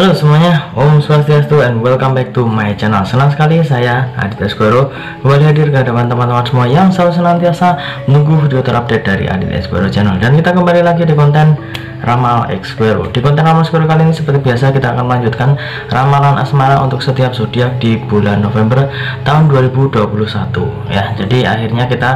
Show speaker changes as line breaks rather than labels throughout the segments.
Halo semuanya, Om Swastiastu and welcome back to my channel. Senang sekali saya Adit Esquero kembali hadir ke hadapan teman-teman semua yang selalu senantiasa menunggu video terupdate dari Adit Esquero channel. Dan kita kembali lagi di konten Ramal Esquero. Di konten Ramal Esquero kali ini seperti biasa kita akan melanjutkan ramalan asmara untuk setiap zodiak di bulan November tahun 2021 ya. Jadi akhirnya kita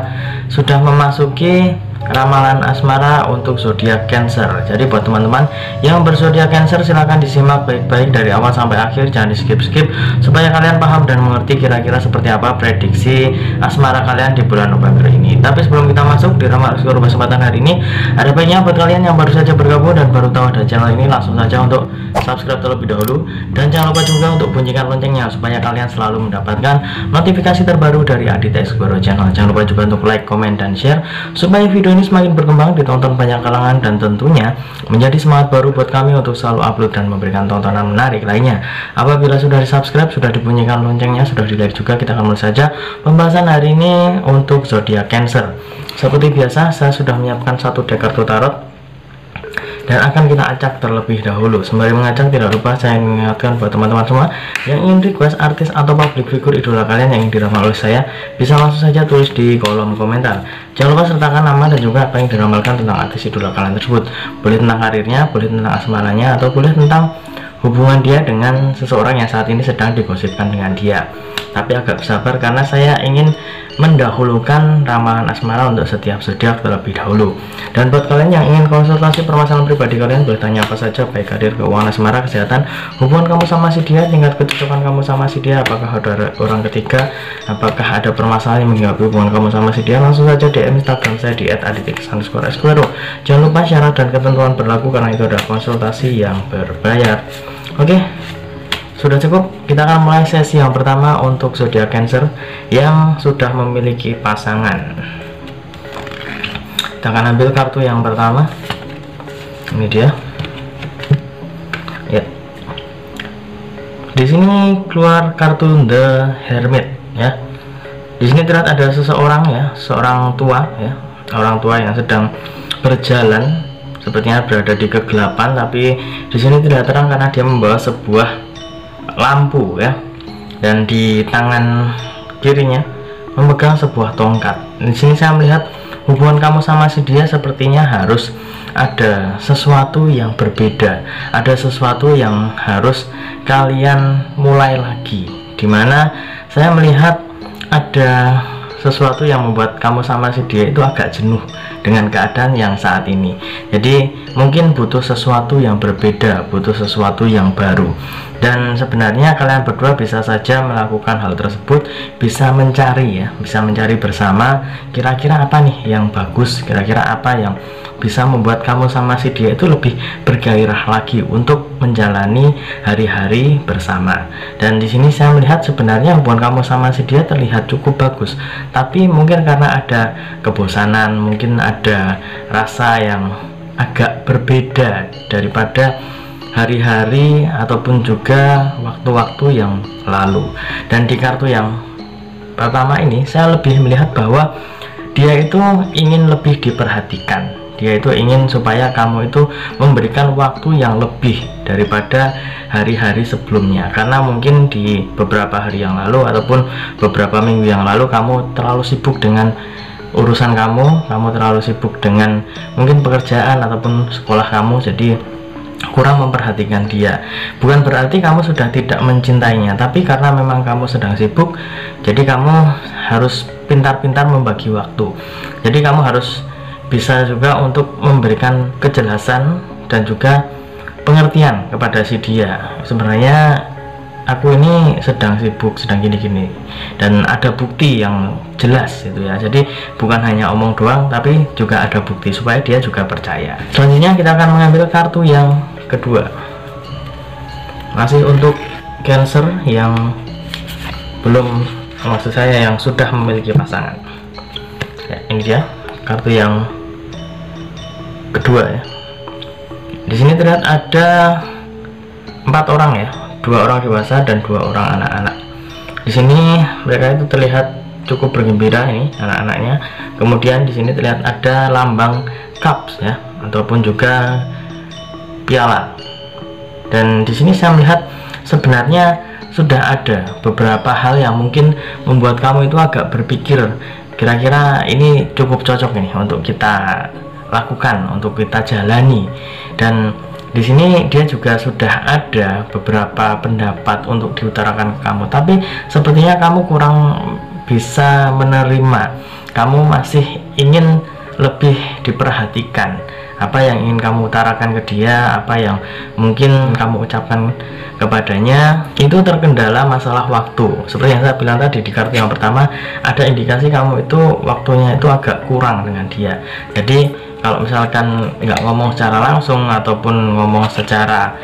sudah memasuki ramalan asmara untuk zodiak Cancer. Jadi buat teman-teman yang berzodiak Cancer silahkan disimak baik-baik dari awal sampai akhir, jangan di skip-skip supaya kalian paham dan mengerti kira-kira seperti apa prediksi asmara kalian di bulan November ini. Tapi sebelum kita masuk di ramalan asmara kesempatan hari ini, ada baiknya buat kalian yang baru saja bergabung dan baru tahu ada channel ini, langsung saja untuk subscribe terlebih dahulu, dan jangan lupa juga untuk bunyikan loncengnya supaya kalian selalu mendapatkan notifikasi terbaru dari Adit Esquero channel. Jangan lupa juga untuk like, komen, dan share supaya video ini semakin berkembang, ditonton banyak kalangan, dan tentunya menjadi semangat baru buat kami untuk selalu upload dan memberikan tontonan menarik lainnya. Apabila sudah di subscribe, sudah dibunyikan loncengnya, sudah di like juga, kita akan mulai saja pembahasan hari ini untuk zodiak Cancer. Seperti biasa, saya sudah menyiapkan satu deck kartu tarot dan akan kita acak terlebih dahulu. Sembari mengacak, tidak lupa saya mengingatkan buat teman-teman semua yang ingin request artis atau public figure idola kalian yang ingin diramal oleh saya, bisa langsung saja tulis di kolom komentar. Jangan lupa sertakan nama dan juga apa yang diramalkan tentang artis idola kalian tersebut. Boleh tentang karirnya, boleh tentang asmaranya, atau boleh tentang hubungan dia dengan seseorang yang saat ini sedang digosipkan dengan dia. Tapi agak bersabar karena saya ingin mendahulukan ramalan asmara untuk setiap zodiak terlebih dahulu. Dan buat kalian yang ingin konsultasi permasalahan pribadi kalian, boleh tanya apa saja, baik karir, keuangan, asmara, kesehatan, hubungan kamu sama si dia, tingkat kecocokan kamu sama si dia, apakah ada orang ketiga, apakah ada permasalahan yang mengganggu hubungan kamu sama si dia, langsung saja DM Instagram saya di @adit_esquero. Jangan lupa syarat dan ketentuan berlaku karena itu adalah konsultasi yang berbayar. Oke, sudah cukup. Kita akan mulai sesi yang pertama untuk zodiak Cancer yang sudah memiliki pasangan. Kita akan ambil kartu yang pertama. Ini dia. Ya. Di sini keluar kartu The Hermit ya. Di sini terlihat ada seseorang ya, seorang tua ya, orang tua yang sedang berjalan, sepertinya berada di kegelapan, tapi di sini tidak terang karena dia membawa sebuah lampu ya, dan di tangan kirinya memegang sebuah tongkat. Di sini saya melihat hubungan kamu sama si dia sepertinya harus ada sesuatu yang berbeda, ada sesuatu yang harus kalian mulai lagi, dimana saya melihat ada sesuatu yang membuat kamu sama si dia itu agak jenuh dengan keadaan yang saat ini. Jadi mungkin butuh sesuatu yang berbeda, butuh sesuatu yang baru. Dan sebenarnya kalian berdua bisa saja melakukan hal tersebut, bisa mencari ya, bisa mencari bersama kira-kira apa nih yang bagus, kira-kira apa yang bisa membuat kamu sama si dia itu lebih bergairah lagi untuk menjalani hari-hari bersama. Dan di sini saya melihat sebenarnya hubungan kamu sama si dia terlihat cukup bagus, tapi mungkin karena ada kebosanan, mungkin ada rasa yang agak berbeda daripada hari-hari ataupun juga waktu-waktu yang lalu. Dan di kartu yang pertama ini saya lebih melihat bahwa dia itu ingin lebih diperhatikan, dia itu ingin supaya kamu itu memberikan waktu yang lebih daripada hari-hari sebelumnya, karena mungkin di beberapa hari yang lalu ataupun beberapa minggu yang lalu kamu terlalu sibuk dengan urusan kamu terlalu sibuk dengan mungkin pekerjaan ataupun sekolah kamu, jadi kurang memperhatikan dia. Bukan berarti kamu sudah tidak mencintainya, tapi karena memang kamu sedang sibuk, jadi kamu harus pintar-pintar membagi waktu. Jadi kamu harus bisa juga untuk memberikan kejelasan dan juga pengertian kepada si dia. Sebenarnya aku ini sedang sibuk, sedang gini-gini, dan ada bukti yang jelas itu ya. Jadi bukan hanya omong doang, tapi juga ada bukti supaya dia juga percaya. Selanjutnya kita akan mengambil kartu yang kedua, masih untuk Cancer yang belum, maksud saya yang sudah memiliki pasangan ya. Ini dia kartu yang kedua ya. Di sini terlihat ada 4 orang ya, 2 orang dewasa dan 2 orang anak-anak. Di sini mereka itu terlihat cukup bergembira ini anak-anaknya. Kemudian di sini terlihat ada lambang cups ya, ataupun juga piala. Dan di sini saya melihat sebenarnya sudah ada beberapa hal yang mungkin membuat kamu itu agak berpikir, kira-kira ini cukup cocok nih untuk kita lakukan, untuk kita jalani. Dan di sini dia juga sudah ada beberapa pendapat untuk diutarakan ke kamu, tapi sepertinya kamu kurang bisa menerima. Kamu masih ingin lebih diperhatikan. Apa yang ingin kamu utarakan ke dia, apa yang mungkin kamu ucapkan kepadanya, itu terkendala masalah waktu. Seperti yang saya bilang tadi di kartu yang pertama, ada indikasi kamu itu waktunya itu agak kurang dengan dia. Jadi kalau misalkan nggak ngomong secara langsung ataupun ngomong secara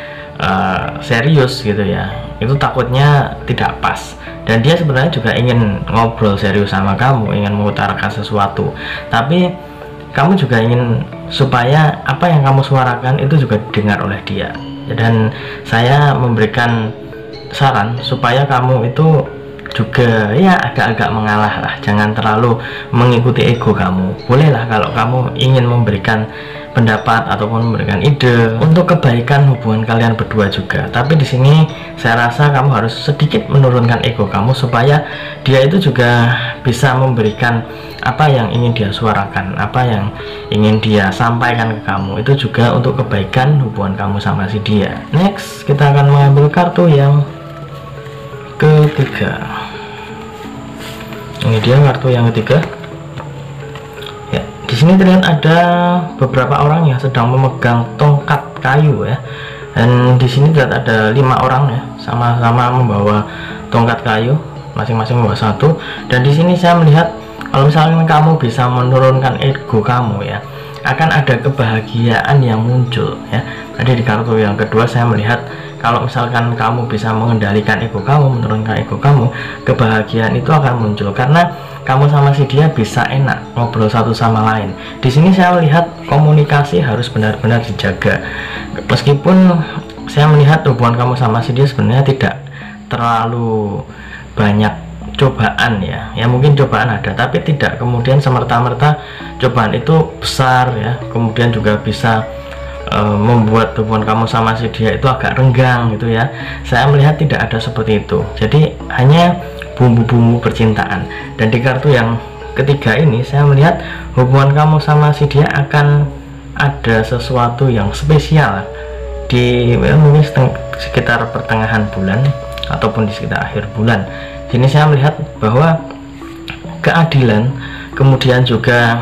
serius gitu ya, itu takutnya tidak pas. Dan dia sebenarnya juga ingin ngobrol serius sama kamu, ingin mengutarakan sesuatu, tapi kamu juga ingin supaya apa yang kamu suarakan itu juga didengar oleh dia. Dan saya memberikan saran supaya kamu itu juga ya agak-agak mengalah lah, jangan terlalu mengikuti ego kamu. Bolehlah kalau kamu ingin memberikan pendapat ataupun memberikan ide untuk kebaikan hubungan kalian berdua juga. Tapi di sini saya rasa kamu harus sedikit menurunkan ego kamu supaya dia itu juga bisa memberikan apa yang ingin dia suarakan, apa yang ingin dia sampaikan ke kamu, itu juga untuk kebaikan hubungan kamu sama si dia. Next, kita akan mengambil kartu yang ketiga. Ini dia kartu yang ketiga. Ya, di sini terlihat ada beberapa orang yang sedang memegang tongkat kayu ya. Dan di sini terlihat ada 5 orang ya, sama-sama membawa tongkat kayu, masing-masing membawa satu. Dan di sini saya melihat kalau misalkan kamu bisa menurunkan ego kamu ya, akan ada kebahagiaan yang muncul ya. Jadi di kartu yang kedua saya melihat kalau misalkan kamu bisa mengendalikan ego kamu, menurunkan ego kamu, kebahagiaan itu akan muncul karena kamu sama si dia bisa enak ngobrol satu sama lain. Di sini saya melihat komunikasi harus benar-benar dijaga. Meskipun saya melihat hubungan kamu sama si dia sebenarnya tidak terlalu banyak cobaan ya mungkin cobaan ada, tapi tidak kemudian semerta-merta cobaan itu besar ya, kemudian juga bisa membuat hubungan kamu sama si dia itu agak renggang gitu ya. Saya melihat tidak ada seperti itu, jadi hanya bumbu-bumbu percintaan. Dan di kartu yang ketiga ini saya melihat hubungan kamu sama si dia akan ada sesuatu yang spesial di mungkin sekitar pertengahan bulan ataupun di sekitar akhir bulan. Ini saya melihat bahwa keadilan, kemudian juga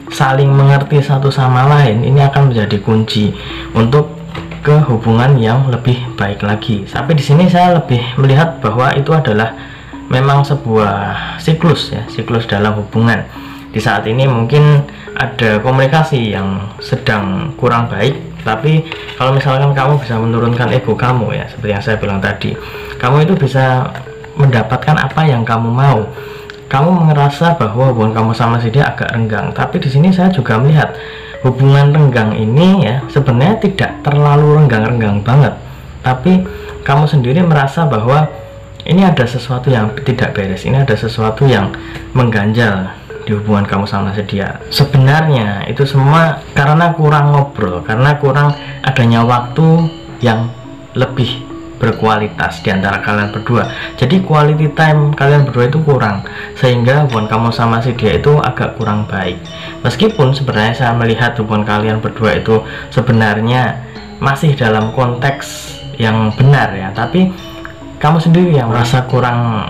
saling mengerti satu sama lain, ini akan menjadi kunci untuk ke hubungan yang lebih baik lagi. Tapi di sini saya lebih melihat bahwa itu adalah memang sebuah siklus ya, siklus dalam hubungan. Di saat ini mungkin ada komunikasi yang sedang kurang baik, tapi kalau misalkan kamu bisa menurunkan ego kamu ya, seperti yang saya bilang tadi, kamu itu bisa mendapatkan apa yang kamu mau. Kamu merasa bahwa hubungan kamu sama si dia agak renggang, tapi di sini saya juga melihat hubungan renggang ini ya sebenarnya tidak terlalu renggang-renggang banget, tapi kamu sendiri merasa bahwa ini ada sesuatu yang tidak beres, ini ada sesuatu yang mengganjal di hubungan kamu sama si dia. Sebenarnya itu semua karena kurang ngobrol, karena kurang adanya waktu yang lebih berkualitas di antara kalian berdua. Jadi quality time kalian berdua itu kurang, sehingga hubungan kamu sama si dia itu agak kurang baik. Meskipun sebenarnya saya melihat hubungan kalian berdua itu sebenarnya masih dalam konteks yang benar ya, tapi kamu sendiri yang merasa kurang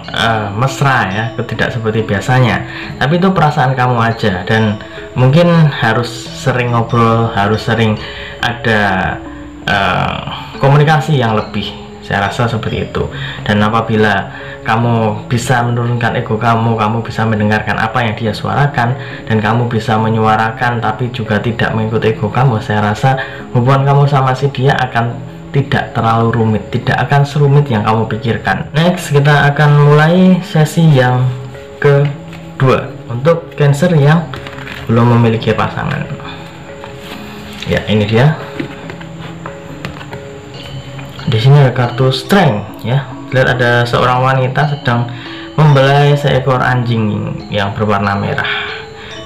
mesra ya, tidak seperti biasanya. Tapi itu perasaan kamu aja, dan mungkin harus sering ngobrol, harus sering ada komunikasi yang lebih. Saya rasa seperti itu. Dan apabila kamu bisa menurunkan ego kamu, kamu bisa mendengarkan apa yang dia suarakan, dan kamu bisa menyuarakan tapi juga tidak mengikuti ego kamu, saya rasa hubungan kamu sama si dia akan tidak terlalu rumit, tidak akan serumit yang kamu pikirkan. Next, kita akan mulai sesi yang kedua untuk Cancer yang belum memiliki pasangan. Ya, ini dia. Di sini ada kartu Strength ya. Lihat ada seorang wanita sedang membelai seekor anjing yang berwarna merah.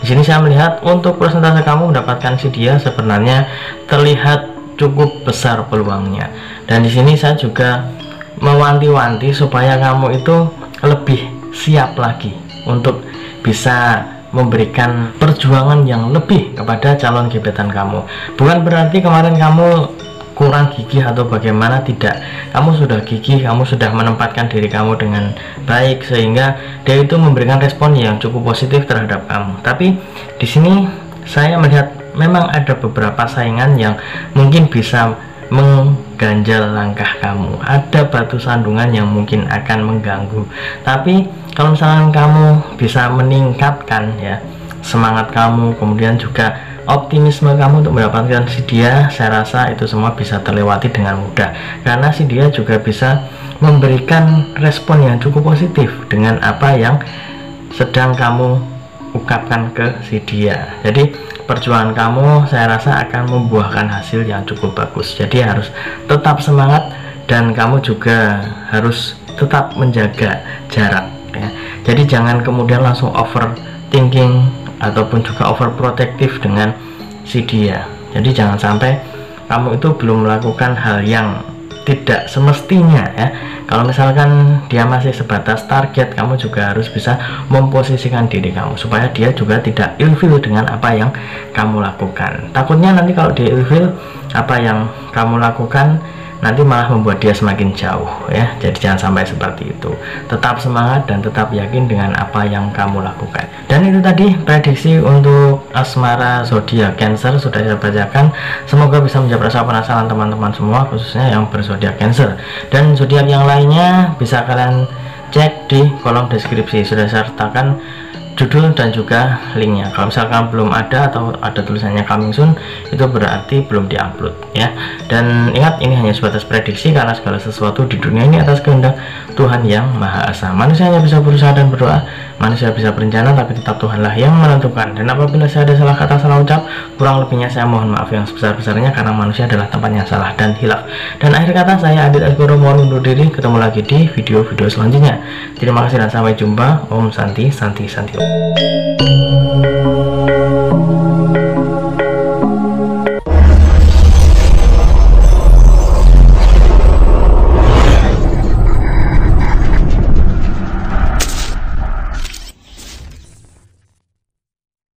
Di sini saya melihat untuk persentase kamu mendapatkan si dia sebenarnya terlihat cukup besar peluangnya. Dan di sini saya juga mewanti-wanti supaya kamu itu lebih siap lagi untuk bisa memberikan perjuangan yang lebih kepada calon gebetan kamu. Bukan berarti kemarin kamu kurang gigih atau bagaimana, tidak. Kamu sudah gigih, kamu sudah menempatkan diri kamu dengan baik sehingga dia itu memberikan respon yang cukup positif terhadap kamu. Tapi di sini saya melihat memang ada beberapa saingan yang mungkin bisa mengganjal langkah kamu. Ada batu sandungan yang mungkin akan mengganggu. Tapi kalau misalnya kamu bisa meningkatkan ya semangat kamu, kemudian juga optimisme kamu untuk mendapatkan si dia, saya rasa itu semua bisa terlewati dengan mudah, karena si dia juga bisa memberikan respon yang cukup positif dengan apa yang sedang kamu ungkapkan ke si dia. Jadi perjuangan kamu saya rasa akan membuahkan hasil yang cukup bagus. Jadi harus tetap semangat dan kamu juga harus tetap menjaga jarak ya. Jadi jangan kemudian langsung overthinking ataupun juga overprotective dengan si dia. Jadi jangan sampai kamu itu belum melakukan hal yang tidak semestinya ya. Kalau misalkan dia masih sebatas target, kamu juga harus bisa memposisikan diri kamu supaya dia juga tidak ilfil dengan apa yang kamu lakukan. Takutnya nanti kalau dia ilfil apa yang kamu lakukan nanti malah membuat dia semakin jauh ya. Jadi jangan sampai seperti itu. Tetap semangat dan tetap yakin dengan apa yang kamu lakukan. Dan itu tadi prediksi untuk asmara zodiak Cancer sudah saya bacakan. Semoga bisa menjawab rasa penasaran teman-teman semua, khususnya yang berzodiak Cancer. Dan zodiak yang lainnya bisa kalian cek di kolom deskripsi, sudah saya sertakan judul dan juga linknya. Kalau misalkan belum ada atau ada tulisannya coming soon, itu berarti belum diupload ya. Dan ingat, ini hanya sebatas prediksi karena segala sesuatu di dunia ini atas kehendak Tuhan yang Maha Esa. Manusia hanya bisa berusaha dan berdoa, manusia bisa berencana, tapi tetap Tuhanlah yang menentukan. Dan apabila saya ada salah kata, salah ucap, kurang lebihnya saya mohon maaf yang sebesar-besarnya, karena manusia adalah tempatnya salah dan hilaf. Dan akhir kata, saya Adit Asgoro mohon undur diri. Ketemu lagi di video-video selanjutnya. Terima kasih dan sampai jumpa. Om Santi Santi Santi.